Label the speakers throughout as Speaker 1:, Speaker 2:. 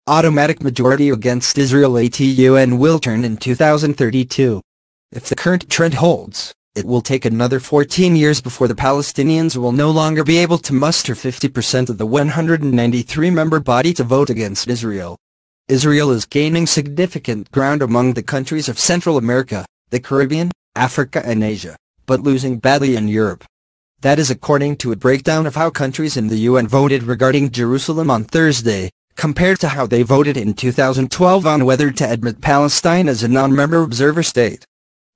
Speaker 1: automatic majority against Israel at UN will turn in 2032. If the current trend holds, it will take another 14 years before the Palestinians will no longer be able to muster 50% of the 193-member body to vote against Israel. Israel is gaining significant ground among the countries of Central America, the Caribbean, Africa and Asia, but losing badly in Europe. That is according to a breakdown of how countries in the UN voted regarding Jerusalem on Thursday, compared to how they voted in 2012 on whether to admit Palestine as a non-member observer state.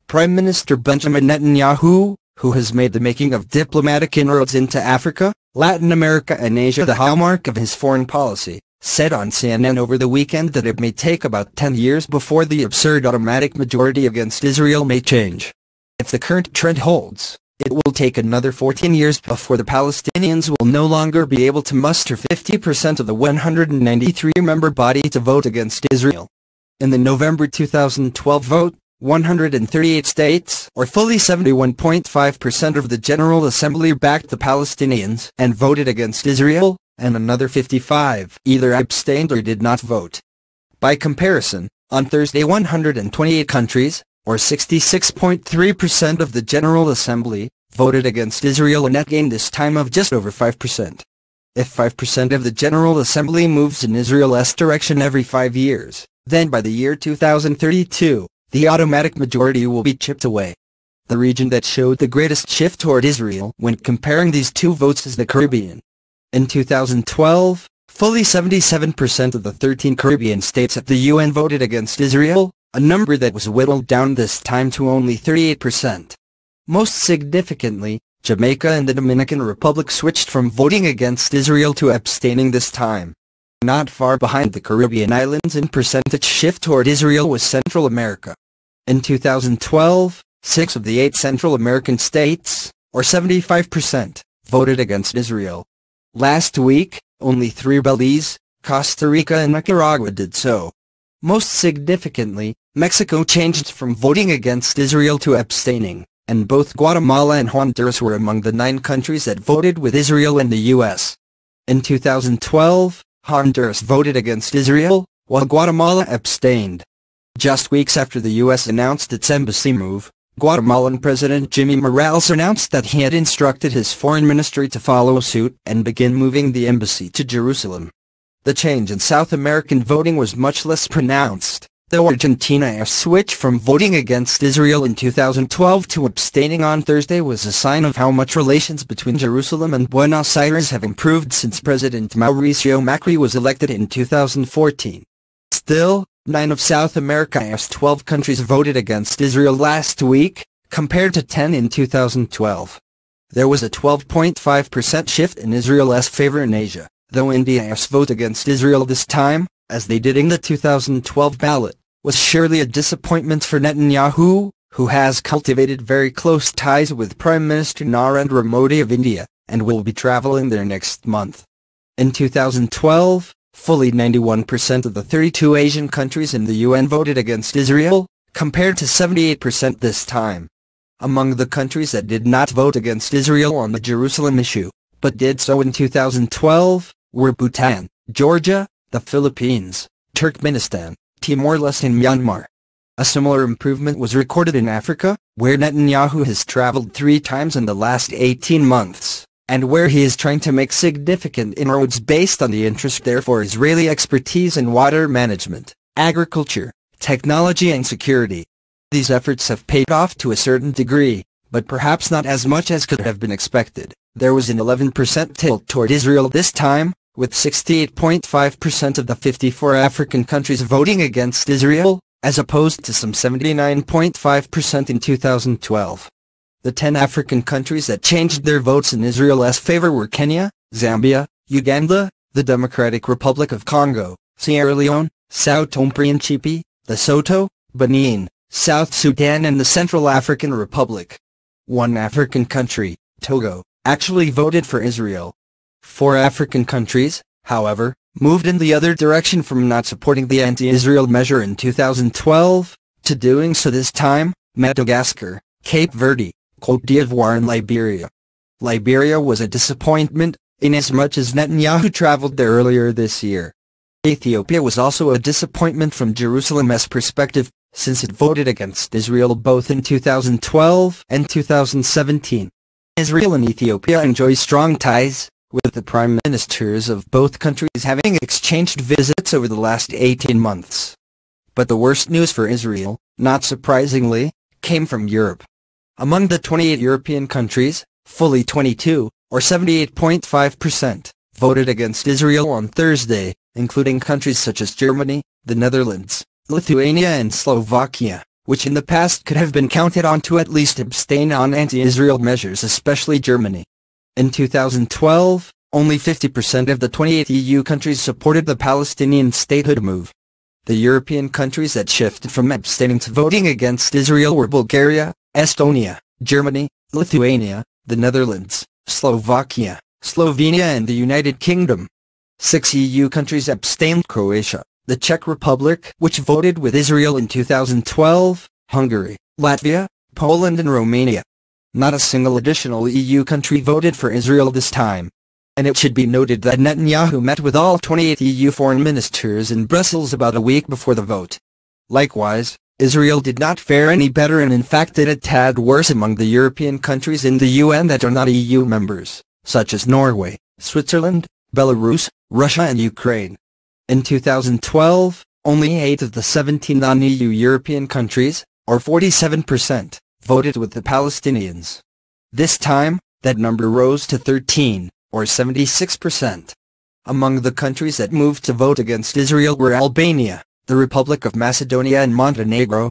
Speaker 1: Prime Minister Benjamin Netanyahu, who has made the making of diplomatic inroads into Africa, Latin America and Asia the hallmark of his foreign policy, said on CNN over the weekend that it may take about 10 years before the absurd automatic majority against Israel may change. If the current trend holds, it will take another 14 years before the Palestinians will no longer be able to muster 50% of the 193-member body to vote against Israel. In the November 2012 vote, 138 states, or fully 71.5% of the General Assembly backed the Palestinians and voted against Israel, and another 55 either abstained or did not vote. By comparison, on Thursday 128 countries, or 66.3% of the General Assembly, voted against Israel, a net gain this time of just over 5%. If 5% of the General Assembly moves in Israel's direction every 5 years, then by the year 2032, the automatic majority will be chipped away. The region that showed the greatest shift toward Israel when comparing these two votes is the Caribbean. In 2012, fully 77% of the 13 Caribbean states at the UN voted against Israel, a number that was whittled down this time to only 38%. Most significantly, Jamaica and the Dominican Republic switched from voting against Israel to abstaining this time. Not far behind the Caribbean islands in percentage shift toward Israel was Central America. In 2012, 6 of the 8 Central American states, or 75%, voted against Israel. Last week, only 3 Belize, Costa Rica and Nicaragua did so. Most significantly, Mexico changed from voting against Israel to abstaining, and both Guatemala and Honduras were among the 9 countries that voted with Israel and the U.S. In 2012, Honduras voted against Israel, while Guatemala abstained. Just weeks after the U.S. announced its embassy move, Guatemalan President Jimmy Morales announced that he had instructed his foreign ministry to follow suit and begin moving the embassy to Jerusalem. The change in South American voting was much less pronounced, though Argentina's switch from voting against Israel in 2012 to abstaining on Thursday was a sign of how much relations between Jerusalem and Buenos Aires have improved since President Mauricio Macri was elected in 2014. Still, 9 of South America's 12 countries voted against Israel last week, compared to 10 in 2012. There was a 12.5% shift in Israel's favor in Asia, though India's vote against Israel this time, as they did in the 2012 ballot, was surely a disappointment for Netanyahu, who has cultivated very close ties with Prime Minister Narendra Modi of India, and will be traveling there next month. In 2012, fully 91% of the 32 Asian countries in the UN voted against Israel, compared to 78% this time. Among the countries that did not vote against Israel on the Jerusalem issue, but did so in 2012, were Bhutan, Georgia, the Philippines, Turkmenistan, Timor-Leste and Myanmar. A similar improvement was recorded in Africa, where Netanyahu has traveled 3 times in the last 18 months, and where he is trying to make significant inroads based on the interest there for Israeli expertise in water management, agriculture, technology and security. These efforts have paid off to a certain degree, but perhaps not as much as could have been expected. There was an 11% tilt toward Israel this time, with 68.5% of the 54 African countries voting against Israel, as opposed to some 79.5% in 2012. The 10 African countries that changed their votes in Israel's favor were Kenya, Zambia, Uganda, the Democratic Republic of Congo, Sierra Leone, Sao Tome and Principe, Lesotho, Benin, South Sudan and the Central African Republic. One African country, Togo, actually voted for Israel. 4 African countries, however, moved in the other direction from not supporting the anti-Israel measure in 2012, to doing so this time: Madagascar, Cape Verde, Côte d'Ivoire and Liberia. Liberia was a disappointment, inasmuch as Netanyahu traveled there earlier this year. Ethiopia was also a disappointment from Jerusalem's perspective, since it voted against Israel both in 2012 and 2017. Israel and Ethiopia enjoy strong ties, with the prime ministers of both countries having exchanged visits over the last 18 months. But the worst news for Israel, not surprisingly, came from Europe. Among the 28 European countries, fully 22, or 78.5%, voted against Israel on Thursday, including countries such as Germany, the Netherlands, Lithuania and Slovakia, which in the past could have been counted on to at least abstain on anti-Israel measures, especially Germany. In 2012, only 50% of the 28 EU countries supported the Palestinian statehood move. The European countries that shifted from abstaining to voting against Israel were Bulgaria, Estonia, Germany, Lithuania, the Netherlands, Slovakia, Slovenia and the United Kingdom. 6 EU countries abstained: Croatia, the Czech Republic, which voted with Israel in 2012, Hungary, Latvia, Poland and Romania. Not a single additional EU country voted for Israel this time. And it should be noted that Netanyahu met with all 28 EU foreign ministers in Brussels about a week before the vote. Likewise, Israel did not fare any better and in fact did a tad worse among the European countries in the UN that are not EU members, such as Norway, Switzerland, Belarus, Russia and Ukraine. In 2012, only 8 of the 17 non-EU European countries, or 47%, voted with the Palestinians. This time, that number rose to 13, or 76%. Among the countries that moved to vote against Israel were Albania, the Republic of Macedonia and Montenegro,